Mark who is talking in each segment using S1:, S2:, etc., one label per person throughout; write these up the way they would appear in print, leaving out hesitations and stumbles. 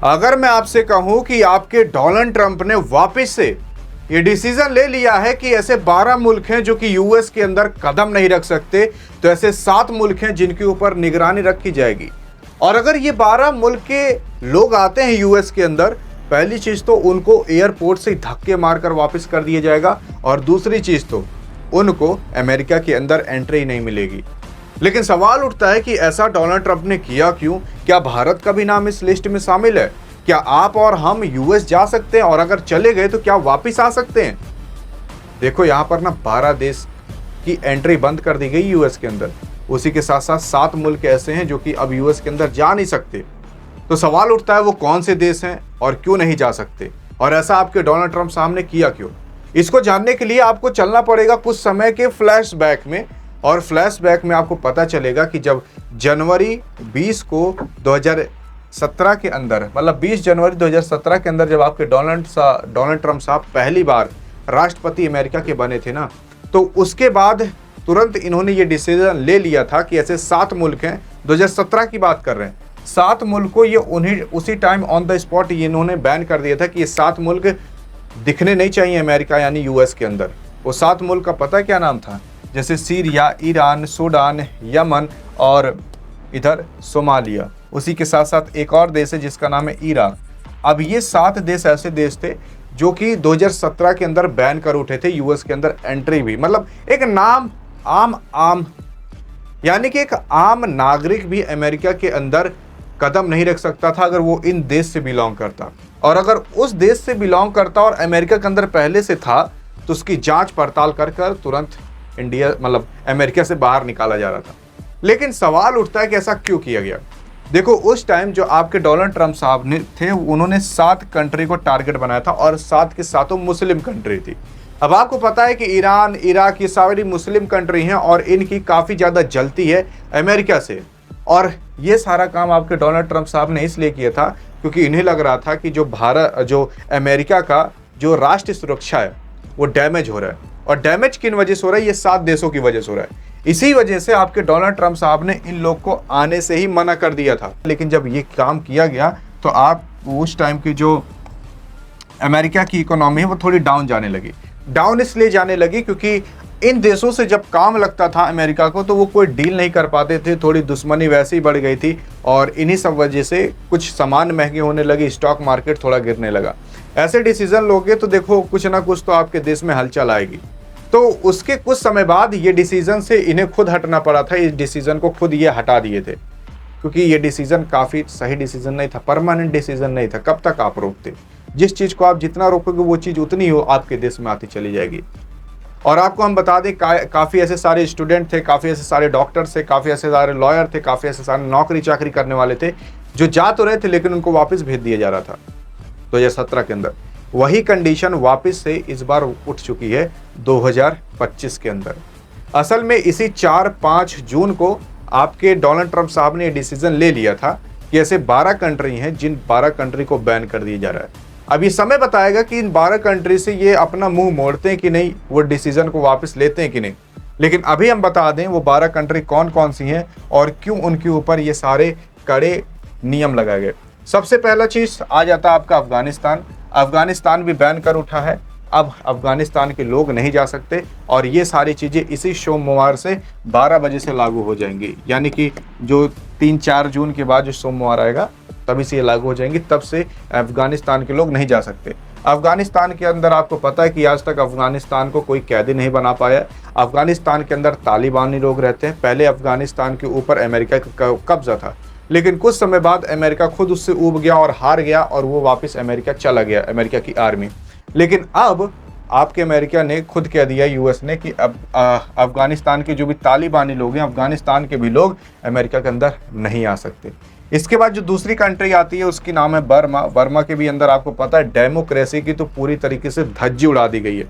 S1: अगर मैं आपसे कहूं कि आपके डोनाल्ड ट्रंप ने वापस से ये डिसीजन ले लिया है कि ऐसे 12 मुल्क हैं जो कि यूएस के अंदर कदम नहीं रख सकते, तो ऐसे 7 मुल्क हैं जिनके ऊपर निगरानी रखी जाएगी। और अगर ये 12 मुल्क के लोग आते हैं यूएस के अंदर, पहली चीज तो उनको एयरपोर्ट से धक्के मारकर वापस कर दिया जाएगा, और दूसरी चीज तो उनको अमेरिका के अंदर एंट्री नहीं मिलेगी। लेकिन सवाल उठता है कि ऐसा डोनाल्ड ट्रंप ने किया क्यों? क्या भारत का भी नाम इस लिस्ट में शामिल है? क्या आप और हम यूएस जा सकते हैं, और अगर चले गए तो क्या वापस आ सकते हैं? देखो यहाँ पर ना 12 देश की एंट्री बंद कर दी गई यूएस के अंदर। उसी के साथ साथ 7 मुल्क ऐसे हैं जो कि अब यूएस के अंदर जा नहीं सकते। तो सवाल उठता है वो कौन से देश हैं और क्यों नहीं जा सकते, और ऐसा आपके डोनाल्ड ट्रंप साहब ने किया क्यों? इसको जानने के लिए आपको चलना पड़ेगा कुछ समय के फ्लैशबैक में, और फ्लैशबैक में आपको पता चलेगा कि जब जनवरी 20 को 2017 के अंदर, मतलब 20 जनवरी 2017 के अंदर जब आपके डोनाल्ड ट्रंप साहब पहली बार राष्ट्रपति अमेरिका के बने थे ना, तो उसके बाद तुरंत इन्होंने ये डिसीजन ले लिया था कि ऐसे 7 मुल्क हैं, 2017 की बात कर रहे हैं, 7 मुल्क को ये उसी टाइम ऑन द स्पॉट ये इन्होंने बैन कर दिया था कि ये 7 मुल्क दिखने नहीं चाहिए अमेरिका यानी यूएस के अंदर। वो 7 मुल्क का पता क्या नाम था? जैसे सीरिया, ईरान, सूडान, यमन और इधर सोमालिया। उसी के साथ साथ एक और देश है जिसका नाम है इराक। अब ये 7 देश ऐसे देश थे जो कि 2017 के अंदर बैन कर उठे थे यूएस के अंदर एंट्री भी। मतलब एक नाम आम यानी कि एक आम नागरिक भी अमेरिका के अंदर कदम नहीं रख सकता था अगर वो इन देश से बिलोंग करता, और अगर उस देश से बिलोंग करता और अमेरिका के अंदर पहले से था तो उसकी जांच पड़ताल कर तुरंत इंडिया मतलब अमेरिका से बाहर निकाला जा रहा था। लेकिन सवाल उठता है कि ऐसा क्यों किया गया? देखो उस टाइम जो आपके डोनाल्ड ट्रंप साहब ने थे उन्होंने 7 कंट्री को टारगेट बनाया था, और 7 के सातों मुस्लिम कंट्री थी। अब आपको पता है कि ईरान, इराक ये सारी मुस्लिम कंट्री हैं और इनकी काफ़ी ज़्यादा जलती है अमेरिका से। और ये सारा काम आपके डोनाल्ड ट्रंप साहब ने इसलिए किया था क्योंकि इन्हें लग रहा था कि जो अमेरिका का जो राष्ट्रीय सुरक्षा है वो डैमेज हो रहा है। और डैमेज किन वजह से हो रहा है? ये 7 देशों की वजह से हो रहा है। इसी वजह से आपके डोनाल्ड ट्रंप साहब ने इन लोग को आने से ही मना कर दिया था। लेकिन जब ये काम किया गया तो आप उस टाइम की जो अमेरिका की इकोनॉमी है वो थोड़ी डाउन जाने लगी। डाउन इसलिए जाने लगी क्योंकि इन देशों से जब काम लगता था अमेरिका को तो वो कोई डील नहीं कर पाते थे, थोड़ी दुश्मनी वैसे ही बढ़ गई थी, और इन्हीं सब वजह से कुछ सामान महंगे होने लगे, स्टॉक मार्केट थोड़ा गिरने लगा। ऐसे डिसीजन लोगे तो देखो कुछ ना कुछ तो आपके देश में हलचल आएगी। तो उसके कुछ समय बाद ये डिसीजन से इन्हें खुद हटना पड़ा था। इस डिसीजन को खुद ये हटा दिए थे क्योंकि ये डिसीजन काफ़ी सही डिसीजन नहीं था, परमानेंट डिसीजन नहीं था। कब तक आप रोकते? जिस चीज़ को आप जितना रोकोगे वो चीज़ उतनी हो आपके देश में आती चली जाएगी। और आपको हम बता दें काफ़ी ऐसे सारे स्टूडेंट थे, काफ़ी ऐसे सारे डॉक्टर्स थे, काफ़ी ऐसे सारे लॉयर थे, काफ़ी ऐसे सारे नौकरी चाकरी करने वाले थे जो जा तो रहे थे लेकिन उनको वापस भेज दिया जा रहा था 2017 के अंदर। वही कंडीशन वापस से इस बार उठ चुकी है 2025 के अंदर। असल में इसी 4-5 जून को आपके डोनाल्ड ट्रंप साहब ने डिसीजन ले लिया था कि ऐसे 12 कंट्री हैं जिन 12 कंट्री को बैन कर दिया जा रहा है। अब ये समय बताएगा कि इन 12 कंट्री से ये अपना मुंह मोड़ते हैं कि नहीं, वो डिसीजन को वापस लेते हैं कि नहीं। लेकिन अभी हम बता दें वो 12 कंट्री कौन कौन सी हैं और क्यों उनके ऊपर ये सारे कड़े नियम लगाए गए। सबसे पहला चीज़ आ जाता है आपका अफगानिस्तान। अफगानिस्तान भी बैन कर उठा है। अब अफगानिस्तान के लोग नहीं जा सकते, और ये सारी चीज़ें इसी सोमवार से 12 बजे से लागू हो जाएंगी। यानी कि जो 3-4 जून के बाद जो सोमवार आएगा तभी से ये लागू हो जाएंगी। तब से अफगानिस्तान के लोग नहीं जा सकते। अफगानिस्तान के अंदर आपको पता है कि आज तक अफगानिस्तान को कोई कैदी नहीं बना पाया। अफगानिस्तान के अंदर तालिबानी लोग रहते हैं। पहले अफगानिस्तान के ऊपर अमेरिका का कब्जा था, लेकिन कुछ समय बाद अमेरिका खुद उससे ऊब गया और हार गया, और वो वापस अमेरिका चला गया, अमेरिका की आर्मी। लेकिन अब आपके अमेरिका ने खुद कह दिया, यूएस ने, कि अब अफगानिस्तान के जो भी तालिबानी लोग हैं, अफगानिस्तान के भी लोग अमेरिका के अंदर नहीं आ सकते। इसके बाद जो दूसरी कंट्री आती है उसकी नाम है बर्मा। बर्मा के भी अंदर आपको पता है डेमोक्रेसी की तो पूरी तरीके से धज्जी उड़ा दी गई है।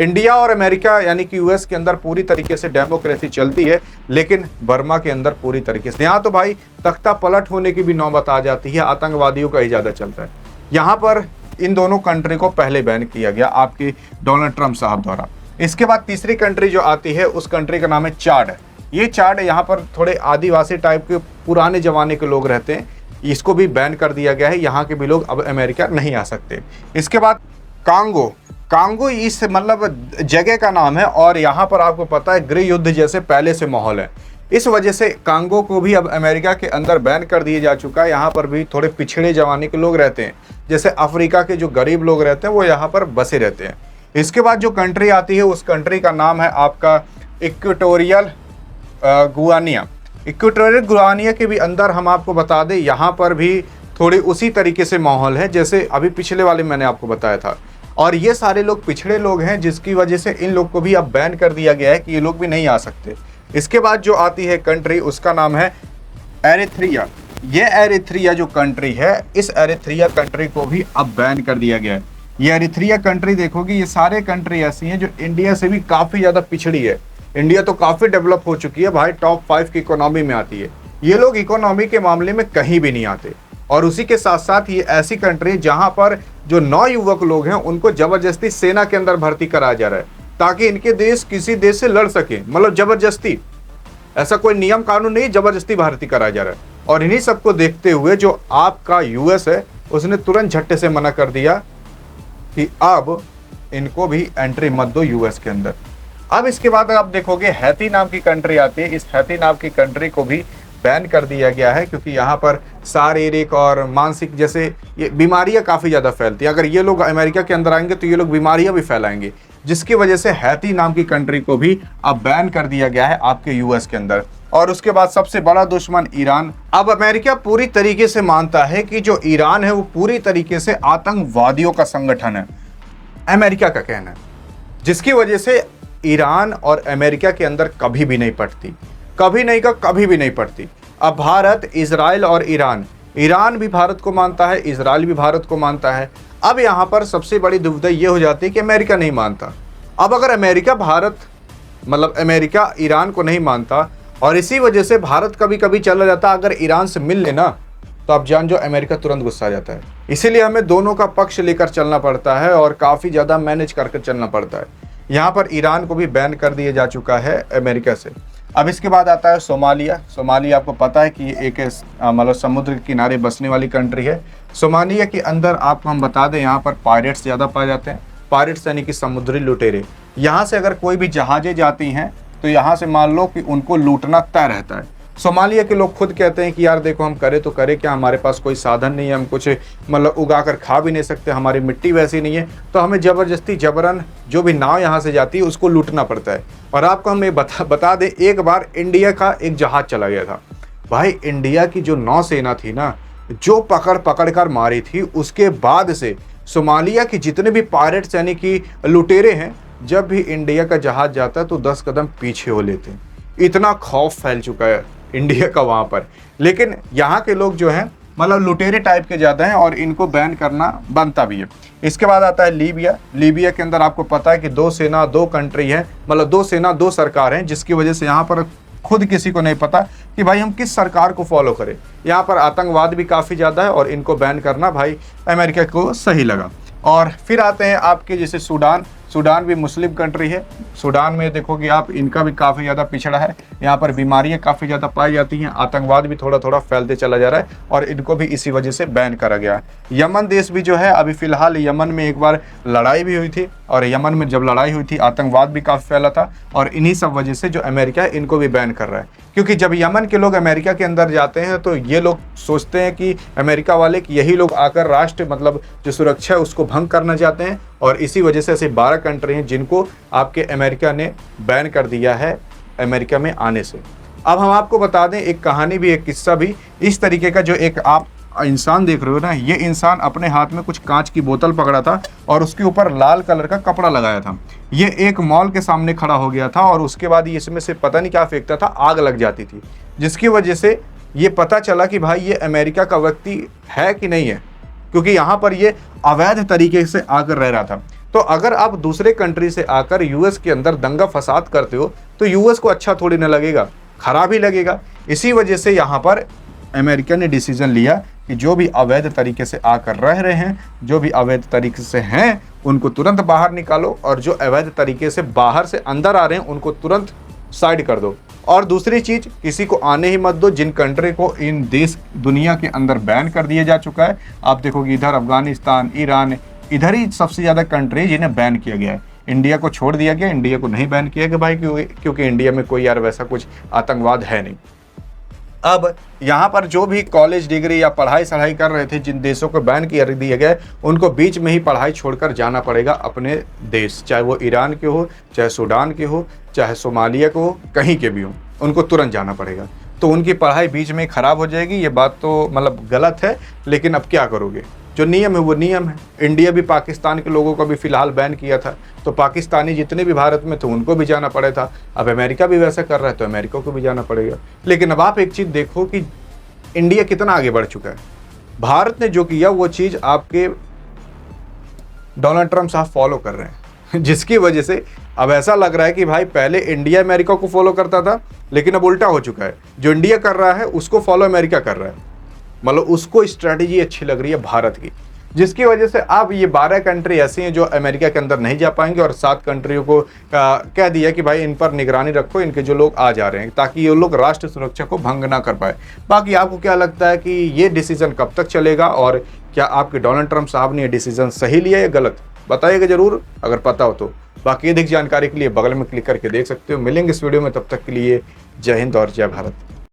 S1: इंडिया और अमेरिका यानी कि यूएस के अंदर पूरी तरीके से डेमोक्रेसी चलती है, लेकिन बर्मा के अंदर पूरी तरीके से यहाँ तो भाई तख्ता पलट होने की भी नौबत आ जाती है। आतंकवादियों का ही ज़्यादा चलता है। यहाँ पर इन दोनों कंट्री को पहले बैन किया गया आपके डोनाल्ड ट्रंप साहब द्वारा। इसके बाद तीसरी कंट्री जो आती है उस कंट्री का नाम है चाड। ये चाड यहाँ पर थोड़े आदिवासी टाइप के पुराने ज़माने के लोग रहते हैं। इसको भी बैन कर दिया गया है, यहाँ के भी लोग अब अमेरिका नहीं आ सकते। इसके बाद कांगो, कांगो इस मतलब जगह का नाम है और यहाँ पर आपको पता है गृह युद्ध जैसे पहले से माहौल है। इस वजह से कांगो को भी अब अमेरिका के अंदर बैन कर दिया जा चुका है। यहाँ पर भी थोड़े पिछड़े जमाने के लोग रहते हैं, जैसे अफ्रीका के जो गरीब लोग रहते हैं वो यहाँ पर बसे रहते हैं। इसके बाद जो कंट्री आती है उस कंट्री का नाम है आपका इक्वेटोरियल गुआनिया। इक्वेटोरियल गुआनिया के भी अंदर हम आपको बता दें यहाँ पर भी थोड़ी उसी तरीके से माहौल है जैसे अभी पिछले वाले मैंने आपको बताया था। और ये सारे लोग पिछड़े लोग हैं जिसकी वजह से इन लोग को भी अब बैन कर दिया गया है कि ये लोग भी नहीं आ सकते। इसके बाद जो आती है कंट्री उसका नाम है एरिथ्रिया। ये एरिथ्रिया जो कंट्री है, इस एरिथ्रिया कंट्री को भी अब बैन कर दिया गया है। ये एरिथ्रिया कंट्री देखोगे ये सारे कंट्री ऐसी हैं जो इंडिया से भी काफ़ी ज़्यादा पिछड़ी है। इंडिया तो काफ़ी डेवलप हो चुकी है भाई, टॉप 5 की इकोनॉमी में आती है। ये लोग इकोनॉमी के मामले में कहीं भी नहीं आते। और उसी के साथ साथ ये ऐसी कंट्री जहाँ पर जो नौयुवक लोग हैं उनको ज़बरदस्ती सेना के अंदर भर्ती कराया जा रहा है ताकि इनके देश किसी देश से लड़ सके, मतलब ज़बरदस्ती, ऐसा कोई नियम कानून नहीं, ज़बरदस्ती भर्ती कराया जा रहा है। और इन्हीं सबको देखते हुए जो आपका यूएस है उसने तुरंत झट्टे से मना कर दिया कि अब इनको भी एंट्री मत दो यूएस के अंदर। अब इसके बाद आप देखोगे हैती नाम की कंट्री आती है। इस हैती नाम की कंट्री को भी बैन कर दिया गया है क्योंकि यहाँ पर शारीरिक और मानसिक जैसे ये बीमारियाँ काफ़ी ज़्यादा फैलती हैं। अगर ये लोग अमेरिका के अंदर आएंगे तो ये लोग बीमारियाँ भी फैलाएंगे, जिसकी वजह से हैती नाम की कंट्री को भी अब बैन कर दिया गया है आपके यूएस के अंदर। और उसके बाद सबसे बड़ा दुश्मन ईरान। अब अमेरिका पूरी तरीके से मानता है कि जो ईरान है वो पूरी तरीके से आतंकवादियों का संगठन है, अमेरिका का कहना है, जिसकी वजह से ईरान और अमेरिका के अंदर कभी भी नहीं पड़ती, कभी नहीं का कभी भी नहीं पड़ती। अब भारत, इजराइल और ईरान भी भारत को मानता है, इजराइल भी भारत को मानता है। अब यहाँ पर सबसे बड़ी दुविधा ये हो जाती है कि अमेरिका नहीं मानता। अब अगर अमेरिका भारत मतलब अमेरिका ईरान को नहीं मानता और इसी वजह से भारत कभी कभी चला जाता अगर ईरान से मिल लेना, तो आप जान जो अमेरिका तुरंत गुस्सा आ जाता है। इसीलिए हमें दोनों का पक्ष लेकर चलना पड़ता है और काफ़ी ज़्यादा मैनेज करके चलना पड़ता है। यहाँ पर ईरान को भी बैन कर दिया जा चुका है अमेरिका से। अब इसके बाद आता है सोमालिया। सोमालिया आपको पता है कि एक मतलब समुद्र के किनारे बसने वाली कंट्री है। सोमालिया के अंदर आपको हम बता दें यहाँ पर पायरेट्स ज़्यादा पाए जाते हैं। पायरेट्स यानी कि समुद्री लुटेरे। यहाँ से अगर कोई भी जहाज़ें जाती हैं तो यहाँ से मान लो कि उनको लूटना तय रहता है। सोमालिया के लोग खुद कहते हैं कि यार देखो हम करें तो करें क्या, हमारे पास कोई साधन नहीं है, हम कुछ मतलब उगा कर खा भी नहीं सकते, हमारी मिट्टी वैसी नहीं है, तो हमें ज़बरदस्ती जबरन जो भी नाव यहाँ से जाती है उसको लूटना पड़ता है। और आपको हम ये बता दें, एक बार इंडिया का एक जहाज़ चला गया था भाई। इंडिया की जो नौसेना थी ना, जो पकड़ कर मारी थी, उसके बाद से सोमालिया की जितने भी पायरेट्स यानी कि लुटेरे हैं, जब भी इंडिया का जहाज़ जाता है तो 10 कदम पीछे हो लेते हैं। इतना खौफ फैल चुका है इंडिया का वहाँ पर। लेकिन यहाँ के लोग जो हैं मतलब लुटेरे टाइप के ज़्यादा हैं और इनको बैन करना बनता भी है। इसके बाद आता है लीबिया। लीबिया के अंदर आपको पता है कि 2 सेना 2 कंट्री है, मतलब 2 सेना 2 सरकार हैं, जिसकी वजह से यहाँ पर खुद किसी को नहीं पता कि भाई हम किस सरकार को फॉलो करें। यहाँ पर आतंकवाद भी काफ़ी ज़्यादा है और इनको बैन करना भाई अमेरिका को सही लगा। और फिर आते हैं आपके जैसे सूडान। सूडान भी मुस्लिम कंट्री है। सूडान में देखोगे आप, इनका भी काफ़ी ज़्यादा पिछड़ा है। यहाँ पर बीमारियाँ काफ़ी ज़्यादा पाई जाती हैं, आतंकवाद भी थोड़ा थोड़ा फैलते चला जा रहा है और इनको भी इसी वजह से बैन करा गया है। यमन देश भी जो है, अभी फ़िलहाल यमन में एक बार लड़ाई भी हुई थी और यमन में जब लड़ाई हुई थी आतंकवाद भी काफ़ी फैला था और इन्हीं सब वजह से जो अमेरिका है इनको भी बैन कर रहा है। क्योंकि जब यमन के लोग अमेरिका के अंदर जाते हैं तो ये लोग सोचते हैं कि अमेरिका वाले कि यही लोग आकर राष्ट्र मतलब जो सुरक्षा है उसको भंग करना चाहते हैं और इसी वजह से ऐसे 12 कंट्री हैं जिनको आपके अमेरिका ने बैन कर दिया है अमेरिका में आने से। अब हम आपको बता दें एक कहानी भी, एक किस्सा भी इस तरीके का। जो एक आप इंसान देख रहे हो ना, ये इंसान अपने हाथ में कुछ कांच की बोतल पकड़ा था और उसके ऊपर लाल कलर का कपड़ा लगाया था। ये एक मॉल के सामने खड़ा हो गया था और उसके बाद ये इसमें से पता नहीं क्या फेंकता था, आग लग जाती थी, जिसकी वजह से ये पता चला कि भाई ये अमेरिका का व्यक्ति है कि नहीं है, क्योंकि यहाँ पर ये अवैध तरीके से आकर रह रहा था। तो अगर आप दूसरे कंट्री से आकर यूएस के अंदर दंगा फसाद करते हो तो यूएस को अच्छा थोड़ी ना लगेगा, खराब ही लगेगा। इसी वजह से यहाँ पर अमेरिका ने डिसीजन लिया कि जो भी अवैध तरीके से आकर रह रहे हैं, जो भी अवैध तरीके से हैं, उनको तुरंत बाहर निकालो और जो अवैध तरीके से बाहर से अंदर आ रहे हैं उनको तुरंत साइड कर दो। और दूसरी चीज़, किसी को आने ही मत दो। जिन कंट्री को इन देश दुनिया के अंदर बैन कर दिया जा चुका है, आप देखोगे इधर अफगानिस्तान, ईरान, इधर ही सबसे ज़्यादा कंट्री जिन्हें बैन किया गया है। इंडिया को छोड़ दिया गया, इंडिया को नहीं बैन किया गया भाई, क्योंकि इंडिया में कोई यार वैसा कुछ आतंकवाद है नहीं। अब यहाँ पर जो भी कॉलेज डिग्री या पढ़ाई सढ़ाई कर रहे थे, जिन देशों को बैन किया दिया गया, उनको बीच में ही पढ़ाई छोड़कर जाना पड़ेगा अपने देश, चाहे वो ईरान के हो, चाहे सूडान के हो, चाहे सोमालिया के हो, कहीं के भी हो, उनको तुरंत जाना पड़ेगा। तो उनकी पढ़ाई बीच में ख़राब हो जाएगी। ये बात तो मतलब गलत है, लेकिन अब क्या करोगे, जो नियम है वो नियम है। इंडिया भी पाकिस्तान के लोगों को भी फ़िलहाल बैन किया था, तो पाकिस्तानी जितने भी भारत में थे उनको भी जाना पड़ा था। अब अमेरिका भी वैसा कर रहा है तो अमेरिका को भी जाना पड़ेगा। लेकिन अब आप एक चीज़ देखो कि इंडिया कितना आगे बढ़ चुका है। भारत ने जो किया वो चीज़ आपके डोनाल्ड ट्रंप साहब फॉलो कर रहे हैं, जिसकी वजह से अब ऐसा लग रहा है कि भाई पहले इंडिया अमेरिका को फॉलो करता था, लेकिन अब उल्टा हो चुका है। जो इंडिया कर रहा है उसको फॉलो अमेरिका कर रहा है। मतलब उसको स्ट्रैटेजी अच्छी लग रही है भारत की, जिसकी वजह से अब ये 12 कंट्री ऐसी हैं जो अमेरिका के अंदर नहीं जा पाएंगे, और 7 कंट्रियों को कह दिया कि भाई इन पर निगरानी रखो, इनके जो लोग आ जा रहे हैं, ताकि ये लोग राष्ट्र सुरक्षा को भंग ना कर पाए। बाकी आपको क्या लगता है कि ये डिसीजन कब तक चलेगा, और क्या आपके डोनाल्ड ट्रंप साहब ने ये डिसीजन सही लिया या गलत, बताइएगा ज़रूर अगर पता हो तो। बाकी अधिक जानकारी के लिए बगल में क्लिक करके देख सकते हो। मिलेंगे इस वीडियो में, तब तक के लिए जय हिंद और जय भारत।